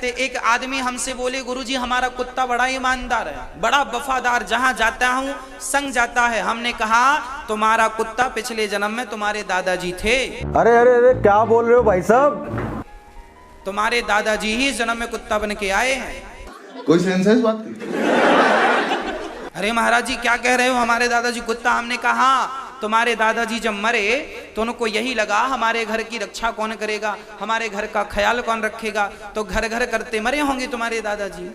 करते एक आदमी हमसे बोले, गुरुजी हमारा कुत्ता बड़ा ईमानदार है, बड़ा वफादार, जहां जाता हूं संग जाता है। हमने कहा तुम्हारा कुत्ता पिछले जन्म में तुम्हारे दादाजी थे। अरे अरे अरे क्या बोल रहे हो भाई साहब? तुम्हारे दादाजी ही जन्म में कुत्ता बन के आए हैं। कोई सेंस है इस बात की? अरे महाराज जी क्या कह रहे हो, हमारे दादाजी कुत्ता? हमने कहा तुम्हारे दादाजी जब मरे तो उनको यही लगा हमारे घर की रक्षा कौन करेगा, हमारे घर का ख्याल कौन रखेगा, तो घर घर करते मरे होंगे तुम्हारे दादाजी,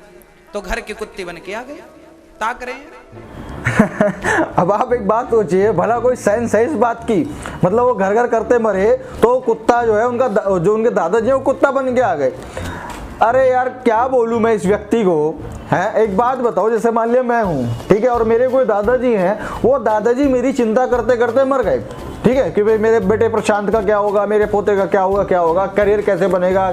तो घर के कुत्ते बन के आ गए। ताक रहे हैं। अब आप एक बात सोचिए, भला कोई सेंस है इस बात की? मतलब वो घर घर करते मरे तो कुत्ता जो है उनका, जो उनके दादाजी है वो कुत्ता बन के आ गए। अरे यार क्या बोलूं मैं इस व्यक्ति को, हैं? एक बात बताओ, जैसे मान लिया मैं हूं, ठीक है, और मेरे कोई दादाजी हैं, वो दादाजी मेरी चिंता करते करते मर गए, ठीक है, कि भाई मेरे बेटे प्रशांत का क्या होगा, मेरे पोते का क्या होगा, करियर कैसे बनेगा,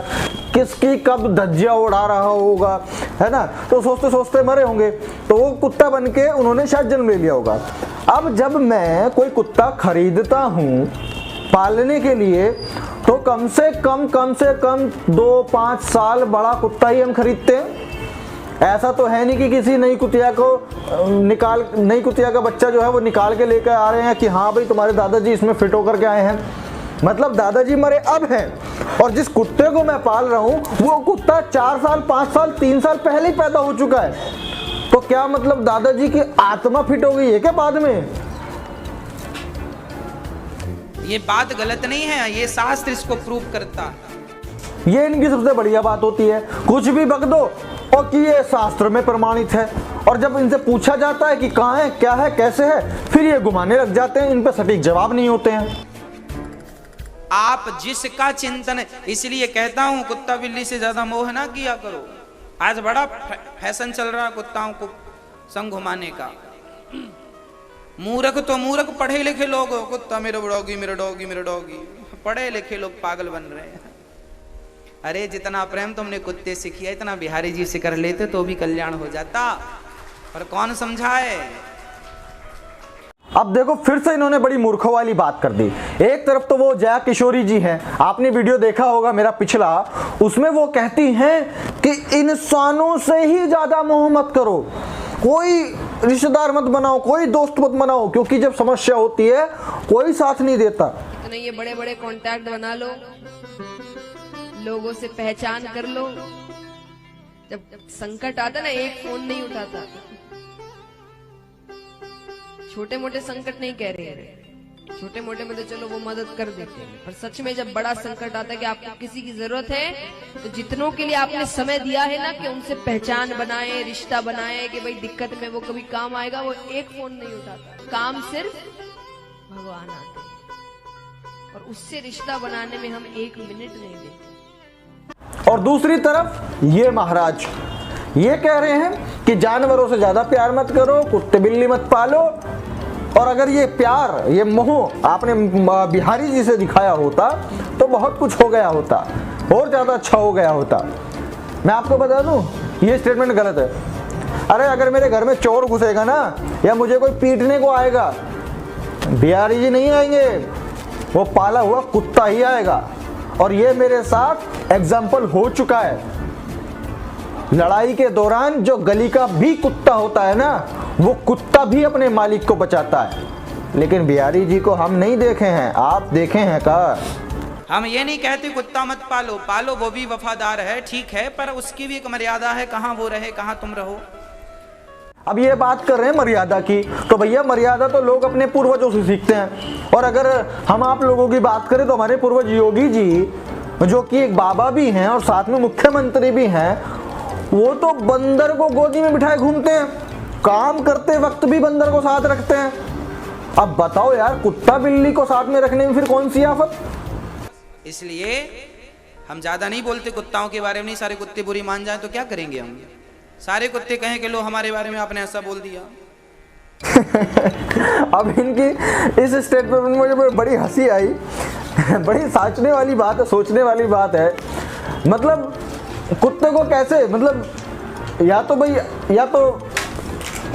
किसकी कब धज्जियां उड़ा रहा होगा, है ना, तो सोचते सोचते मरे होंगे, तो वो कुत्ता बन के उन्होंने शायद जन्म ले लिया होगा। अब जब मैं कोई कुत्ता खरीदता हूँ पालने के लिए, तो कम से कम 2-5 साल बड़ा कुत्ता ही हम खरीदते हैं। ऐसा तो है नहीं कि किसी नई कुतिया का बच्चा जो है वो निकाल के लेकर आ रहे हैं कि हाँ भाई तुम्हारे दादाजी इसमें फिट होकर के आए हैं। मतलब दादाजी मरे अब हैं, और जिस कुत्ते को मैं पाल रहा हूँ वो कुत्ता 4 साल 5 साल 3 साल पहले ही पैदा हो चुका है। तो क्या मतलब दादाजी की आत्मा फिट हो गई है क्या बाद में? ये बात गलत नहीं है, ये शास्त्र इसको प्रूव करता है। ये इनकी सबसे बढ़िया बात होती है, कुछ भी बक दो और कि ये शास्त्र में प्रमाणित है, और जब इनसे पूछा जाता है कि कहाँ है, क्या है, कैसे है, फिर ये घुमाने लग जाते हैं, इन पे सटीक जवाब नहीं होते हैं। आप जिसका चिंतन, इसलिए कहता हूं कुत्ता बिल्ली से ज्यादा मोह ना किया करो। आज बड़ा फैशन चल रहा है कुत्ताओं को संग घुमाने का। मूर्ख तो मूर्ख, पढ़े लिखे लोग, कुत्ता मेरा डॉगी, मेरा डॉगी, मेरा डॉगी, पढ़े लिखे लोग पागल बन रहे हैं। अरे जितना प्रेम तुमने कुत्ते से किया इतना बिहारी जी से कर लेते तो भी कल्याण हो जाता, पर कौन समझाए। अब देखो फिर से इन्होंने बड़ी मूर्खों वाली बात कर दी। एक तरफ तो वो जया किशोरी जी हैं, आपने वीडियो देखा होगा मेरा पिछला, उसमें वो कहती हैं कि इंसानों से ही ज्यादा मोह मत करो, कोई रिश्तेदार मत बनाओ, कोई दोस्त मत बनाओ, क्योंकि जब समस्या होती है कोई साथ नहीं देता। तो नहीं, ये बड़े बड़े कॉन्टैक्ट बना लो, लोगों से पहचान कर लो, जब संकट आता ना एक फोन नहीं उठाता। छोटे मोटे संकट नहीं कह रहे हैं, छोटे मोटे में तो चलो वो मदद कर देते हैं, पर सच में जब बड़ा संकट आता है कि आपको किसी की जरूरत है, तो जितनों के लिए आपने समय दिया है ना कि उनसे पहचान बनाए, रिश्ता बनाए, कि भाई दिक्कत में वो कभी काम आएगा, वो एक फोन नहीं उठाता। काम सिर्फ भगवान आते हैं, और उससे रिश्ता बनाने में हम 1 मिनट नहीं देते। और दूसरी तरफ ये महाराज ये कह रहे हैं कि जानवरों से ज्यादा प्यार मत करो, कुत्ते बिल्ली मत पालो। और अगर ये प्यार, ये मोह आपने बिहारी जी से दिखाया होता तो बहुत कुछ हो गया होता, और ज्यादा अच्छा हो गया होता। मैं आपको बता दूं, ये स्टेटमेंट गलत है। अरे अगर मेरे घर में चोर घुसेगा ना, या मुझे कोई पीटने को आएगा, बिहारी जी नहीं आएंगे, वो पाला हुआ कुत्ता ही आएगा। और ये मेरे साथ एग्जाम्पल हो चुका है। लड़ाई के दौरान जो गली का भी कुत्ता होता है ना, वो कुत्ता भी अपने मालिक को बचाता है। लेकिन बिहारी जी को हम नहीं देखे हैं, आप देखे हैं का? हम ये नहीं कहते कुत्ता मत पालो, पालो, वो भी वफादार है, ठीक है, पर उसकी भी एक मर्यादा है, कहाँ वो रहे कहाँ तुम रहो। अब ये बात कर रहे हैं मर्यादा की, तो भैया मर्यादा तो लोग अपने पूर्वजों से सीखते हैं। और अगर हम आप लोगों की बात करें तो हमारे पूर्वज योगी जी, जो कि एक बाबा भी हैं और साथ में मुख्यमंत्री भी हैं, वो तो बंदर को गोदी में बिठाए घूमते हैं, काम करते वक्त भी बंदर को साथ रखते हैं। अब बताओ यार, कुत्ता बिल्ली को साथ में रखने में फिर कौन सी आफत? इसलिए हम ज्यादा नहीं बोलते कुत्ताओं के बारे में। नहीं सारे कुत्ते बुरी मान जाए तो क्या करेंगे हम? सारे कुत्ते कहें कि लो हमारे बारे में आपने ऐसा बोल दिया। अब इनकी इस स्टेटमेंट में मुझे बड़ी हंसी आई। बड़ी सोचने वाली बात है, सोचने वाली बात है। मतलब कुत्ते को कैसे, मतलब या तो भाई, या तो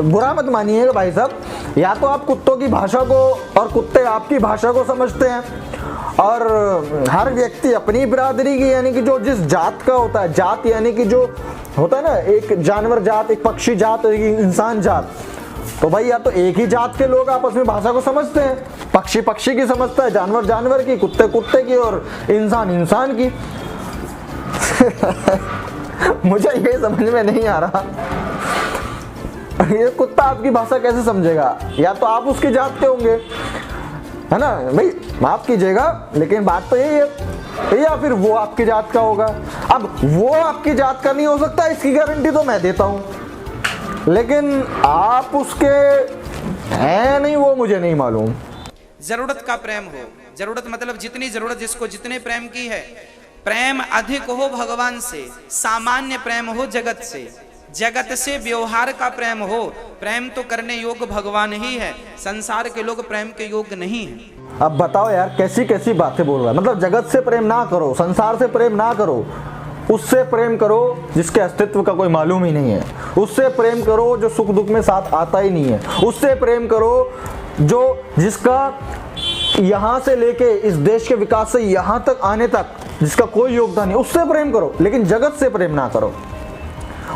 बुरा मत मानिएगा भाई साहब, या तो आप कुत्तों की भाषा को और कुत्ते आपकी भाषा को समझते हैं, और हर व्यक्ति अपनी बिरादरी की, यानी कि जो जिस जात का होता है, जात यानी कि जो होता है ना, एक जानवर जात, एक पक्षी जात, एक इंसान जात, तो भाई या तो एक ही जात के लोग आपस में भाषा को समझते हैं, पक्षी पक्षी की समझता है, जानवर जानवर की, कुत्ते कुत्ते की और इंसान इंसान की। मुझे ये समझ में नहीं आ रहा ये कुत्ता आपकी भाषा कैसे समझेगा? या तो आप उसकी जात के होंगे, है ना भाई, माफ कीजिएगा लेकिन बात तो यही है, या फिर वो आपकी जात का होगा। अब वो आपकी जात का नहीं हो सकता, इसकी गारंटी तो मैं देता हूं, लेकिन आप उसके हैं नहीं, वो मुझे नहीं मालूम। जरूरत का प्रेम हो, जरूरत मतलब जितनी जरूरत, जिसको जितने प्रेम की है, प्रेम अधिक हो भगवान से, सामान्य प्रेम हो जगत से, जगत से व्यवहार का प्रेम हो। प्रेम तो करने योग्य भगवान ही है, संसार के लोग प्रेम के योग्य नहीं है। अब बताओ यार, कैसी कैसी बातें बोल रहा है। मतलब जगत से प्रेम ना करो, संसार से प्रेम ना करो, उससे प्रेम करो जिसके अस्तित्व का कोई मालूम ही नहीं है, उससे प्रेम करो जो सुख दुख में साथ आता ही नहीं है, उससे प्रेम करो जो जिसका यहाँ से लेके इस देश के विकास से यहाँ तक आने तक जिसका कोई योगदान नहीं, उससे प्रेम करो, लेकिन जगत से प्रेम ना करो।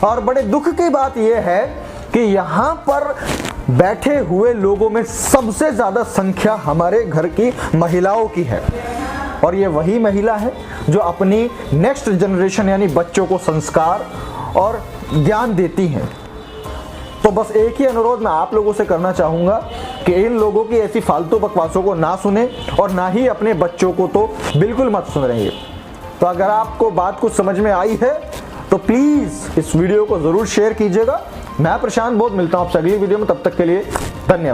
और बड़े दुख की बात यह है कि यहाँ पर बैठे हुए लोगों में सबसे ज्यादा संख्या हमारे घर की महिलाओं की है, और ये वही महिला है जो अपनी नेक्स्ट जनरेशन यानी बच्चों को संस्कार और ज्ञान देती हैं। तो बस एक ही अनुरोध मैं आप लोगों से करना चाहूंगा कि इन लोगों की ऐसी फालतू बकवासों को ना सुने, और ना ही अपने बच्चों को तो बिल्कुल मत सुन रहे। तो अगर आपको बात कुछ समझ में आई है तो प्लीज इस वीडियो को जरूर शेयर कीजिएगा। मैं प्रशांत बोध मिलता हूं आपसे अगली वीडियो में, तब तक के लिए धन्यवाद।